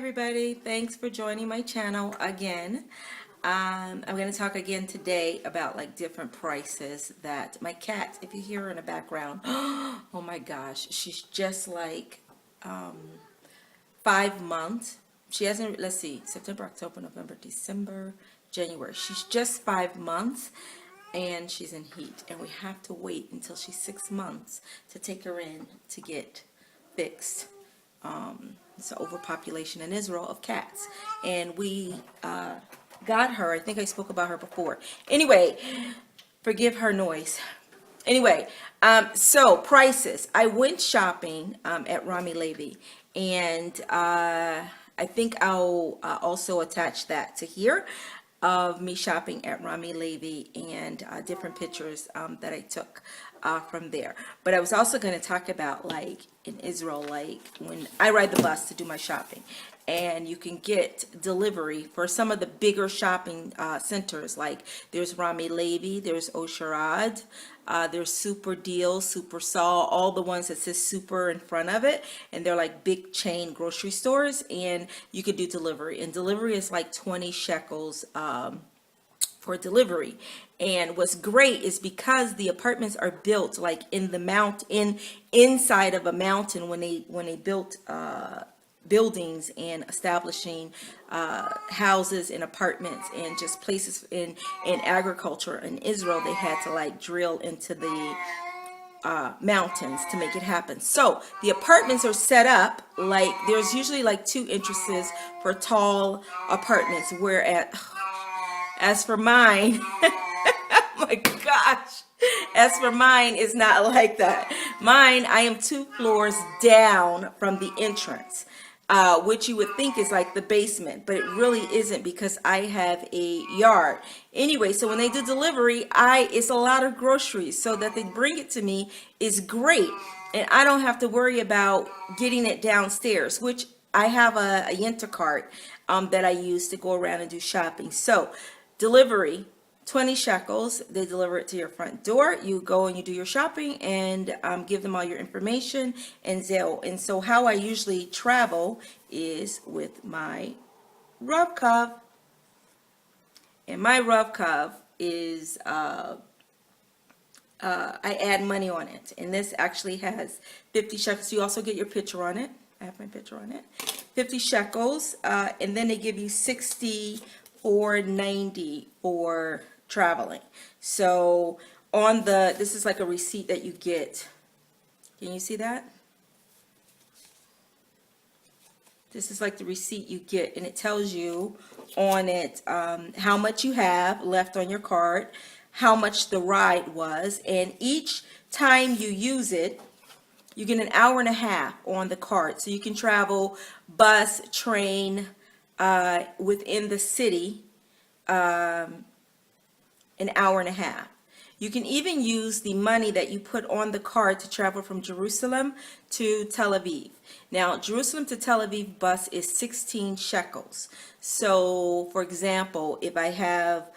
everybody, thanks for joining my channel again. I'm going to talk again today about like different prices that my cat, if you hear her in the background, oh my gosh, she's just like 5 months. She hasn't, let's see, September, October, November, December, January. She's just 5 months and she's in heat, and we have to wait until she's 6 months to take her in to get fixed. It's an overpopulation in Israel of cats, and we got her. I think I spoke about her before. Anyway, forgive her noise. Anyway, so prices. I went shopping at Rami Levy, and I think I'll also attach that to here of me shopping at Rami Levy and different pictures that I took from there. But I was also going to talk about, like, in Israel, like when I ride the bus to do my shopping, and you can get delivery for some of the bigger shopping centers. Like there's Rami Levy, there's Osharad, there's Super Deal, Super Sol, all the ones that says super in front of it, and they're like big chain grocery stores, and you could do delivery, and delivery is like 20 shekels for delivery. And what's great is because the apartments are built like in the inside of a mountain, when they built buildings and establishing houses and apartments and just places in agriculture in Israel, they had to like drill into the mountains to make it happen. So the apartments are set up like there's usually like 2 entrances for tall apartments, as for mine, oh my gosh, as for mine, it's not like that. Mine, I am 2 floors down from the entrance, which you would think is like the basement, but it really isn't, because I have a yard. Anyway, so when they do delivery, it's a lot of groceries, so that they bring it to me is great, and I don't have to worry about getting it downstairs, which I have a Yenta cart that I use to go around and do shopping. So delivery, 20 shekels. They deliver it to your front door. You go and you do your shopping and give them all your information and Zelle. And so how I usually travel is with my Rav-Kav. And my Rav-Kav is, I add money on it. And this actually has 50 shekels. You also get your picture on it. I have my picture on it. 50 shekels. And then they give you 64.90 for traveling. So on this is like a receipt that you get. Can you see that? This is like the receipt you get, and it tells you on it how much you have left on your card, how much the ride was, and each time you use it, you get an hour and a half on the card. So you can travel bus, train, within the city, an hour and a half. You can even use the money that you put on the card to travel from Jerusalem to Tel Aviv. Now, Jerusalem to Tel Aviv bus is 16 shekels. So, for example, if I have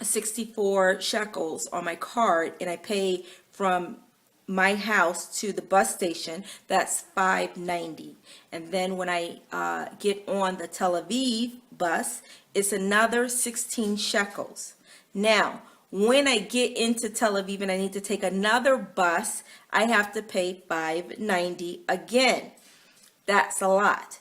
64 shekels on my card and I pay from my house to the bus station, that's $5.90. And then when I get on the Tel Aviv bus, it's another 16 shekels. Now, when I get into Tel Aviv and I need to take another bus, I have to pay $5.90 again. That's a lot.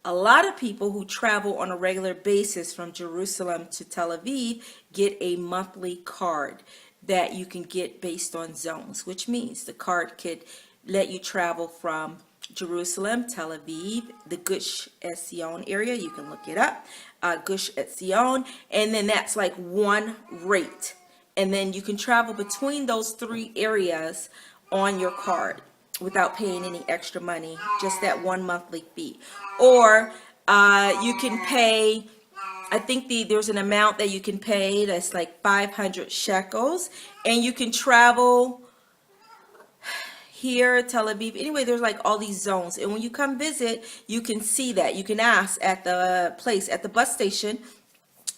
A lot of people who travel on a regular basis from Jerusalem to Tel Aviv get a monthly card that you can get based on zones, which means the card could let you travel from Jerusalem, Tel Aviv, the Gush Etzion area. You can look it up, Gush Etzion, and then that's like one rate. And then you can travel between those 3 areas on your card without paying any extra money, just that one monthly fee. Or you can pay, I think there's an amount that you can pay that's like 500 shekels, and you can travel here, Tel Aviv. Anyway, there's like all these zones, and when you come visit, you can see that. You can ask at the place, at the bus station,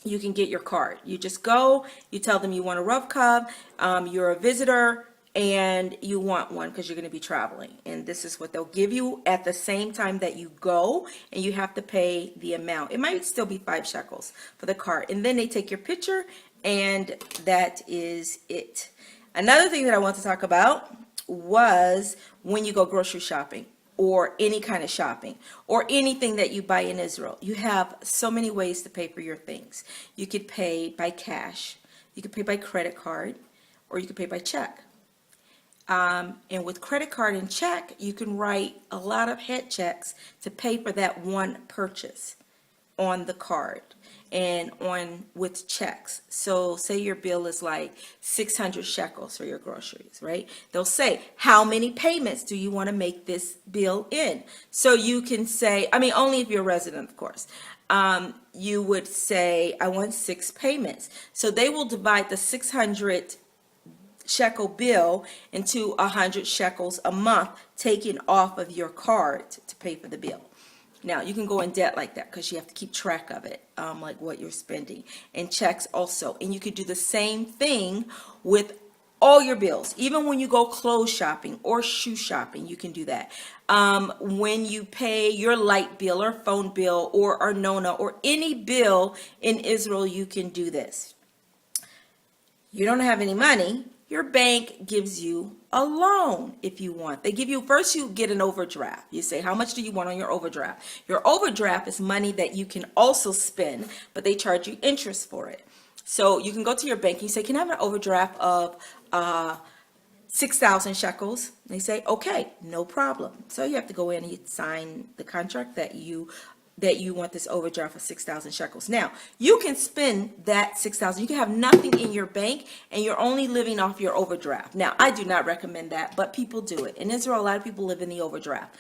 you can get your card. You just go, you tell them you want a Rav-Kav, you're a visitor, and you want one because you're going to be traveling, and this is what they'll give you at the same time that you go, and you have to pay the amount. It might still be 5 shekels for the cart, and then they take your picture, and that is it. Another thing that I want to talk about was when you go grocery shopping or any kind of shopping or anything that you buy in Israel. You have so many ways to pay for your things. You could pay by cash, you could pay by credit card, or you could pay by check. And with credit card and check, you can write a lot of head checks to pay for that one purchase on the card and on with checks. So say your bill is like 600 shekels for your groceries, right? They'll say, how many payments do you want to make this bill in? So you can say, I mean, only if you're a resident, of course. You would say, I want 6 payments. So they will divide the 600 shekel bill into 100 shekels a month taken off of your card to pay for the bill. Now you can go in debt like that because you have to keep track of it, like what you're spending, and checks also. And you could do the same thing with all your bills. Even when you go clothes shopping or shoe shopping, you can do that. When you pay your light bill or phone bill or arnona or any bill in Israel, you can do this. You don't have any money, your bank gives you a loan if you want. They give you, first you get an overdraft. You say, how much do you want on your overdraft? Your overdraft is money that you can also spend, but they charge you interest for it. So you can go to your bank and you say, can I have an overdraft of 6,000 shekels? They say, okay, no problem. So you have to go in and you sign the contract that you want this overdraft of 6,000 shekels. Now, you can spend that 6,000. You can have nothing in your bank and you're only living off your overdraft. Now, I do not recommend that, but people do it. In Israel, a lot of people live in the overdraft.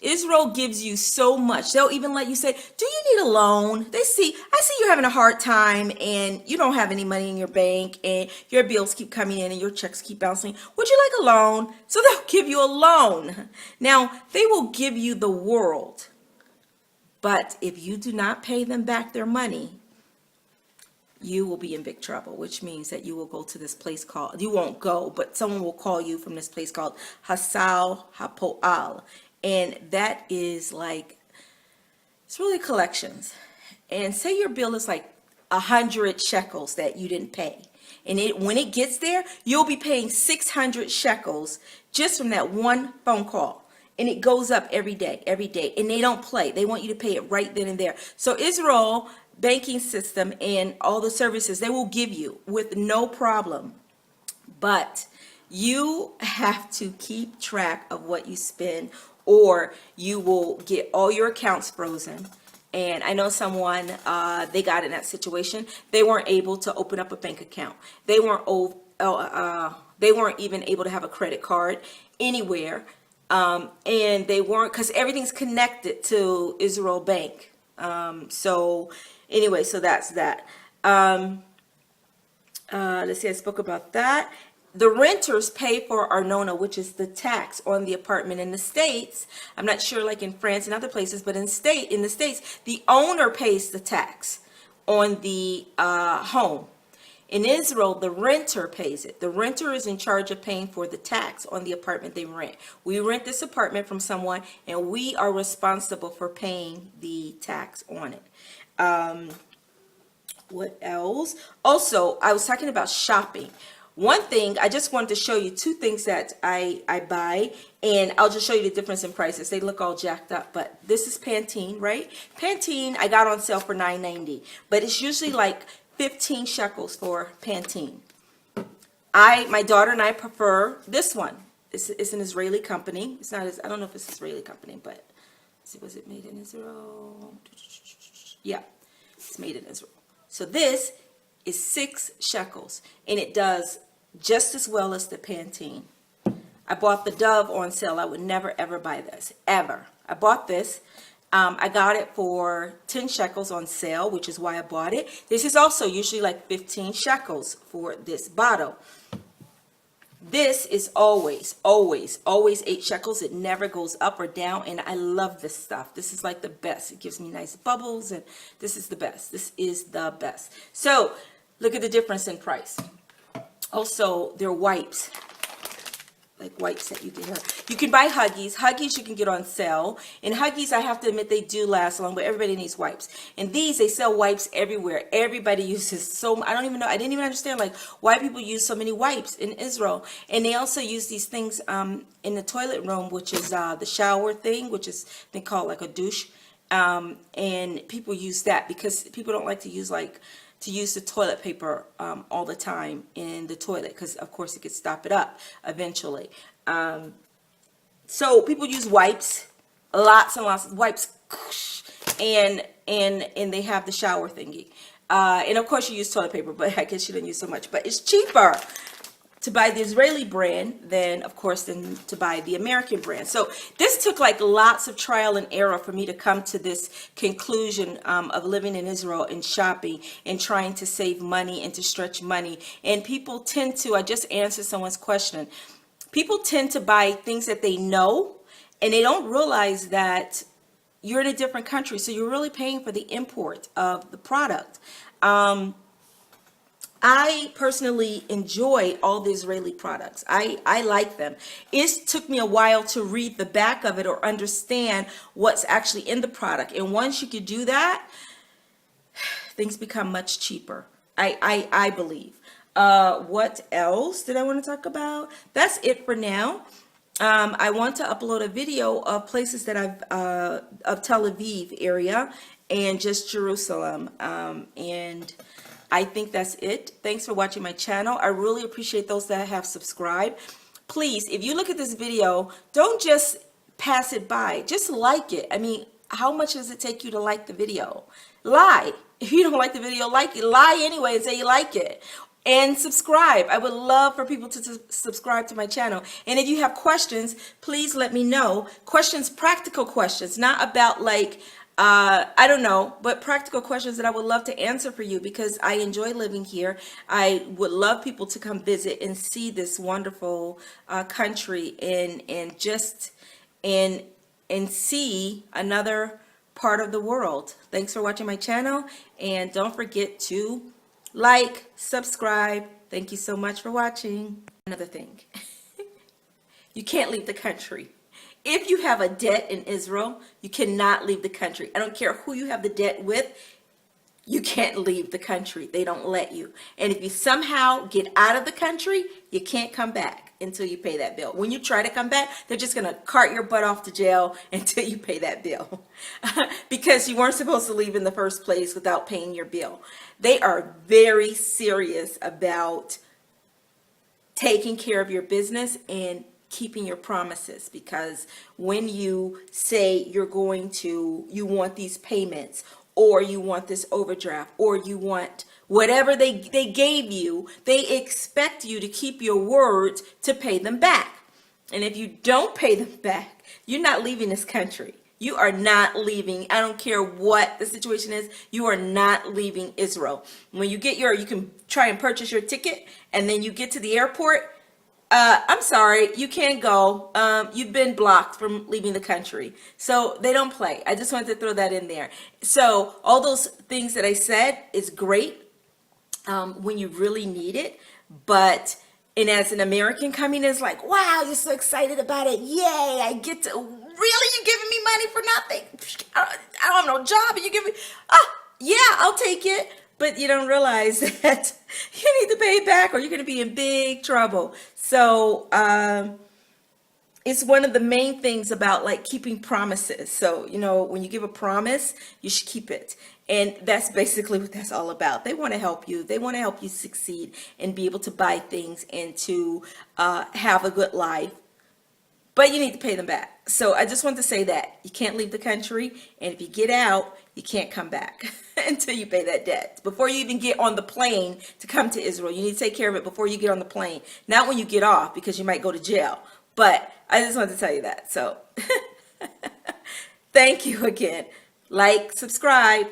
Israel gives you so much. They'll even let you say, do you need a loan? I see you're having a hard time and you don't have any money in your bank and your bills keep coming in and your checks keep bouncing. Would you like a loan? So they'll give you a loan. Now, they will give you the world. But if you do not pay them back their money, you will be in big trouble, which means that you will go to this place called, you won't go, but someone will call you from this place called Hasal Hapoal. And that is like, it's really collections. And say your bill is like 100 shekels that you didn't pay. And when it gets there, you'll be paying 600 shekels just from that one phone call. And it goes up every day, and they don't play. They want you to pay it right then and there. So Israel banking system and all the services they will give you with no problem. But you have to keep track of what you spend, or you will get all your accounts frozen. And I know someone, they got in that situation. They weren't able to open up a bank account. They weren't even able to have a credit card anywhere. And they weren't, because everything's connected to Israel Bank. So anyway, so that's that. Let's see, I spoke about that. The renters pay for arnona, which is the tax on the apartment in the States. I'm not sure like in France and other places, but in the States, the owner pays the tax on the home. In Israel, the renter pays it. The renter is in charge of paying for the tax on the apartment they rent. We rent this apartment from someone, and we are responsible for paying the tax on it. What else? Also, I was talking about shopping. One thing, I just wanted to show you 2 things that I buy, and I'll just show you the difference in prices. They look all jacked up, but this is Pantene, right? Pantene, I got on sale for $9.90, but it's usually like 15 shekels for Pantene. My daughter and I prefer this one. It's an Israeli company. It's not I don't know if it's an Israeli company, but let's see, was it made in Israel? Yeah, it's made in Israel. So this is 6 shekels, and it does just as well as the Pantene. I bought the Dove on sale. I would never ever buy this, ever. I bought this. I got it for 10 shekels on sale, which is why I bought it. This is also usually like 15 shekels for this bottle. This is always 8 shekels. It never goes up or down, and I love this stuff. This is like the best. It gives me nice bubbles, and this is the best. This is the best. So look at the difference in price. Also, their wipes. like wipes that you can have. You can buy Huggies. Huggies you can get on sale. And Huggies, I have to admit, they do last long, but everybody needs wipes. And these, they sell wipes everywhere. Everybody uses so, I don't even know, I didn't even understand like why people use so many wipes in Israel. And they also use these things in the toilet room, which is the shower thing, which is they call like a douche. And people use that because people don't like to use the toilet paper all the time in the toilet because of course it could stop it up eventually. So people use wipes, lots and lots of wipes, and they have the shower thingy. And of course you use toilet paper, but I guess you didn't use so much. But it's cheaper to buy the Israeli brand than to buy the American brand. So this took like lots of trial and error for me to come to this conclusion of living in Israel and shopping and trying to save money and to stretch money. And people tend to, I just answered someone's question, people tend to buy things that they know and they don't realize that you're in a different country. So you're really paying for the import of the product. I personally enjoy all the Israeli products. I like them. It took me a while to read the back of it or understand what's actually in the product. And once you could do that, things become much cheaper. I believe. What else did I want to talk about? That's it for now. I want to upload a video of places that of Tel Aviv area and just Jerusalem. And I think that's it. Thanks for watching my channel. I really appreciate those that have subscribed. Please, if you look at this video, don't just pass it by. Just like it. I mean, how much does it take you to like the video? Lie. If you don't like the video, like it. Lie anyway and say you like it. And subscribe. I would love for people to subscribe to my channel. And if you have questions, please let me know. Questions, practical questions, not about like, I don't know, but practical questions that I would love to answer for you because I enjoy living here. I would love people to come visit and see this wonderful country and just and see another part of the world. Thanks for watching my channel, and don't forget to like, subscribe. Thank you so much for watching. Another thing, you can't leave the country. If you have a debt in Israel, you cannot leave the country. I don't care who you have the debt with, you can't leave the country. They don't let you. And if you somehow get out of the country, you can't come back until you pay that bill. When you try to come back, they're just going to cart your butt off to jail until you pay that bill. Because you weren't supposed to leave in the first place without paying your bill. They are very serious about taking care of your business and keeping your promises, because when you say you want these payments, or you want this overdraft, or you want whatever they gave you, they expect you to keep your words to pay them back. And if you don't pay them back, you're not leaving this country. You are not leaving. I don't care what the situation is. You are not leaving Israel. When you you can try and purchase your ticket, and then you get to the airport, I'm sorry, you can't go. You've been blocked from leaving the country. So they don't play. I just wanted to throw that in there. So all those things that I said is great when you really need it. And as an American coming is like, wow, you're so excited about it. Yay, I get to, really? You're giving me money for nothing? I don't have no job and you give me, yeah, I'll take it. But you don't realize that you need to pay it back or you're going to be in big trouble. So it's one of the main things about like keeping promises. So, when you give a promise, you should keep it. And that's basically what that's all about. They want to help you. They want to help you succeed and be able to buy things and to have a good life. But you need to pay them back. So I just want to say that you can't leave the country. And if you get out, you can't come back until you pay that debt. Before you even get on the plane to come to Israel, you need to take care of it before you get on the plane. Not when you get off, because you might go to jail. But I just wanted to tell you that. So thank you again. Like, subscribe.